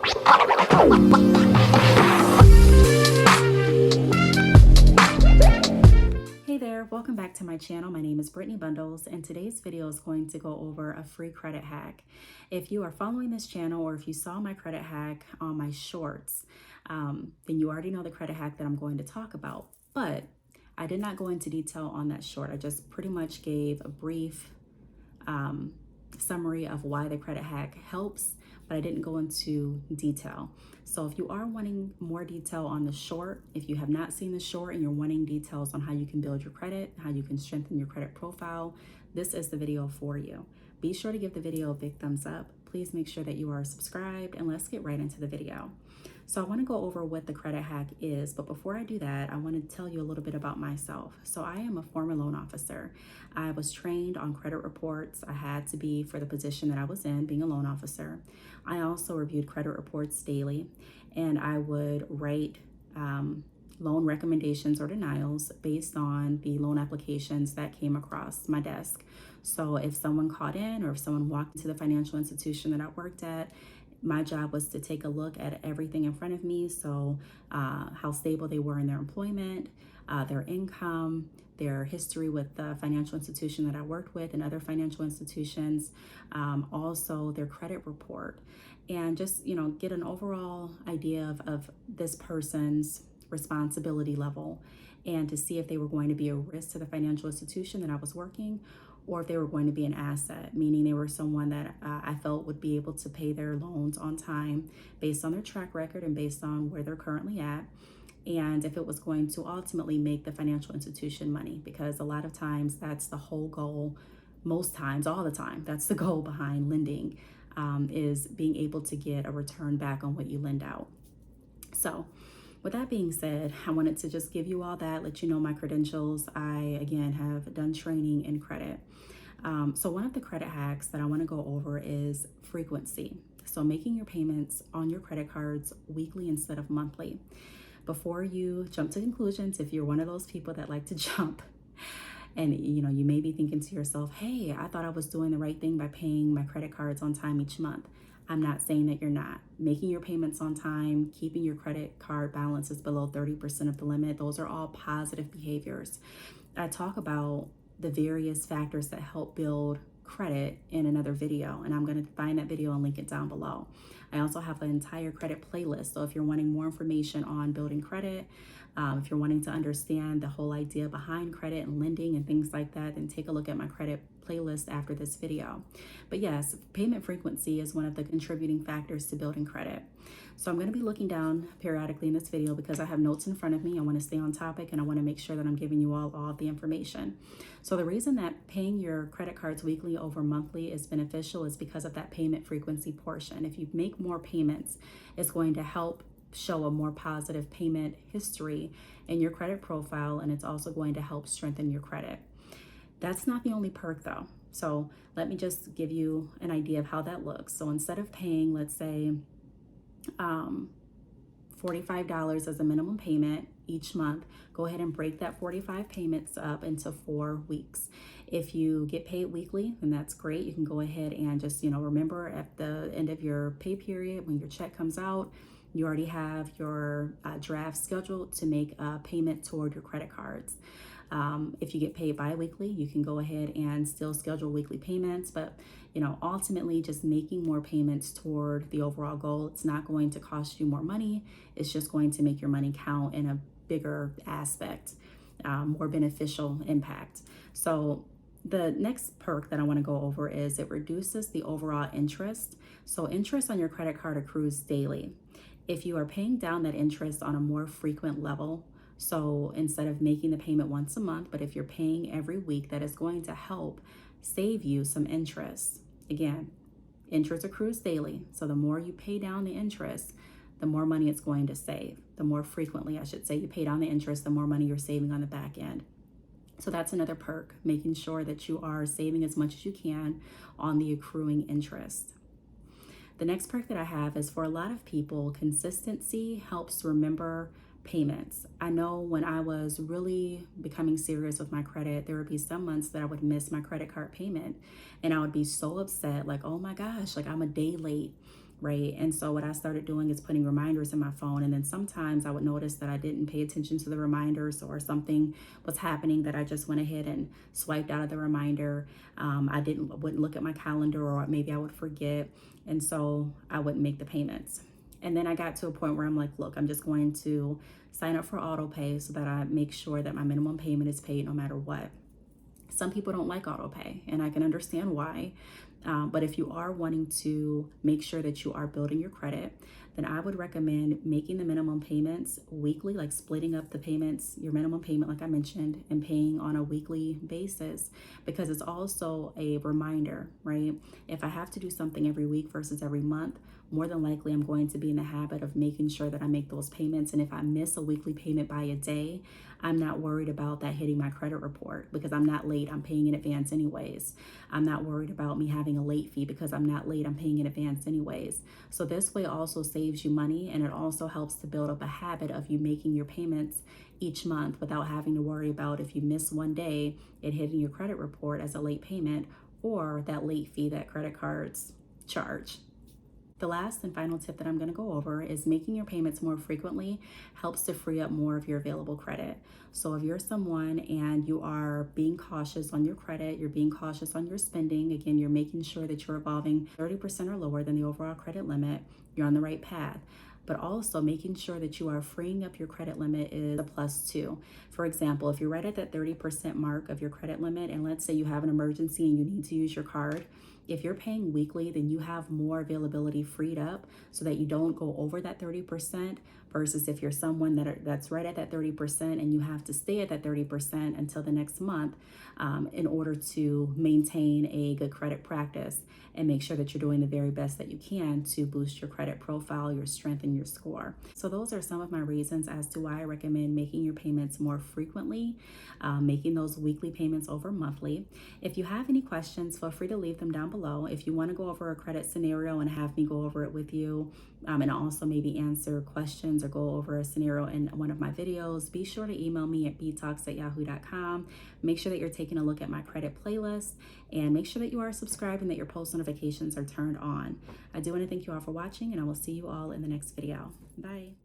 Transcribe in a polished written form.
Hey there, welcome back to my channel. My name is Brittney Bundles, and today's video is going to go over a free credit hack. If you are following this channel or if you saw my credit hack on my shorts, then you already know the credit hack that I'm going to talk about. But I did not go into detail on that short. I just pretty much gave a brief summary of why the credit hack helps, but I didn't go into detail. So if you are wanting more detail on the short, if you have not seen the short and you're wanting details on how you can build your credit, how you can strengthen your credit profile, this is the video for you. Be sure to give the video a big thumbs up. Please make sure that you are subscribed, and let's get right into the video. So I want to go over what the credit hack is, but before I do that, I want to tell you a little bit about myself. So I am a former loan officer. I was trained on credit reports. I had to be for the position that I was in, being a loan officer. I also reviewed credit reports daily, and I would write loan recommendations or denials based on the loan applications that came across my desk. So if someone called in or if someone walked into the financial institution that I worked at, my job was to take a look at everything in front of me. So how stable they were in their employment, their income, their history with the financial institution that I worked with and other financial institutions, also their credit report, and just, get an overall idea of this person's responsibility level, and to see if they were going to be a risk to the financial institution that I was working, or if they were going to be an asset, meaning they were someone that I felt would be able to pay their loans on time based on their track record and based on where they're currently at, and if it was going to ultimately make the financial institution money, because a lot of times that's the whole goal, most times, all the time, that's the goal behind lending, is being able to get a return back on what you lend out. So with that being said, I wanted to just give you all that, let you know my credentials. I, again, have done training in credit. So one of the credit hacks that I want to go over is frequency. So making your payments on your credit cards weekly instead of monthly. Before you jump to conclusions, if you're one of those people that like to jump, and you may be thinking to yourself, hey, I thought I was doing the right thing by paying my credit cards on time each month. I'm not saying that you're not. Making your payments on time, keeping your credit card balances below 30% of the limit, those are all positive behaviors. I talk about the various factors that help build credit in another video, and I'm going to find that video and link it down below. I also have an entire credit playlist, so if you're wanting more information on building credit, if you're wanting to understand the whole idea behind credit and lending and things like that, then take a look at my credit playlist after this video. But yes, payment frequency is one of the contributing factors to building credit. So I'm going to be looking down periodically in this video because I have notes in front of me. I want to stay on topic, and I want to make sure that I'm giving you all of the information. So the reason that paying your credit cards weekly over monthly is beneficial is because of that payment frequency portion. If you make more payments, it's going to help show a more positive payment history in your credit profile, and it's also going to help strengthen your credit. That's not the only perk though. So let me just give you an idea of how that looks. So instead of paying, let's say, $45 as a minimum payment each month, go ahead and break that 45 payments up into 4 weeks. If you get paid weekly, then that's great. You can go ahead and just, remember at the end of your pay period, when your check comes out, you already have your draft scheduled to make a payment toward your credit cards. If you get paid bi-weekly, you can go ahead and still schedule weekly payments, but ultimately just making more payments toward the overall goal. It's not going to cost you more money. It's just going to make your money count in a bigger aspect, more beneficial impact. So the next perk that I want to go over is it reduces the overall interest. So interest on your credit card accrues daily. If you are paying down that interest on a more frequent level, so instead of making the payment once a month, but if you're paying every week, that is going to help save you some interest. Again, interest accrues daily. So the more you pay down the interest, the more money it's going to save. The more frequently, I should say, you pay down the interest, the more money you're saving on the back end. So that's another perk, making sure that you are saving as much as you can on the accruing interest. The next perk that I have is, for a lot of people, consistency helps remember payments. I know when I was really becoming serious with my credit, there would be some months that I would miss my credit card payment, and I would be so upset, like, oh my gosh, like I'm a day late. right? And so what I started doing is putting reminders in my phone. And then sometimes I would notice that I didn't pay attention to the reminders, or something was happening that I just went ahead and swiped out of the reminder. Wouldn't look at my calendar, or maybe I would forget. And so I wouldn't make the payments. And then I got to a point where I'm like, look, I'm just going to sign up for auto pay so that I make sure that my minimum payment is paid no matter what. Some people don't like auto pay, and I can understand why. But if you are wanting to make sure that you are building your credit, then I would recommend making the minimum payments weekly, like splitting up the payments, your minimum payment, like I mentioned, and paying on a weekly basis, because it's also a reminder, right? If I have to do something every week versus every month, more than likely I'm going to be in the habit of making sure that I make those payments. And if I miss a weekly payment by a day, I'm not worried about that hitting my credit report, because I'm not late, I'm paying in advance anyways. I'm not worried about me having a late fee, because I'm not late, I'm paying in advance anyways. So this way also saves you money, and it also helps to build up a habit of you making your payments each month without having to worry about, if you miss one day, it hitting your credit report as a late payment, or that late fee that credit cards charge. The last and final tip that I'm going to go over is making your payments more frequently helps to free up more of your available credit. So if you're someone and you are being cautious on your credit, you're being cautious on your spending, again, you're making sure that you're revolving 30% or lower than the overall credit limit, you're on the right path. But also making sure that you are freeing up your credit limit is a +2. For example, if you're right at that 30% mark of your credit limit, and let's say you have an emergency and you need to use your card, if you're paying weekly, then you have more availability freed up so that you don't go over that 30%, versus if you're someone that's right at that 30% and you have to stay at that 30% until the next month, in order to maintain a good credit practice and make sure that you're doing the very best that you can to boost your credit profile, your strength, and your score. So those are some of my reasons as to why I recommend making your payments more frequently, making those weekly payments over monthly. If you have any questions, feel free to leave them down below. If you want to go over a credit scenario and have me go over it with you, and also maybe answer questions or go over a scenario in one of my videos, be sure to email me at btalks@yahoo.com. Make sure that you're taking a look at my credit playlist, and make sure that you are subscribed and that your post notifications are turned on. I do want to thank you all for watching, and I will see you all in the next video. Bye.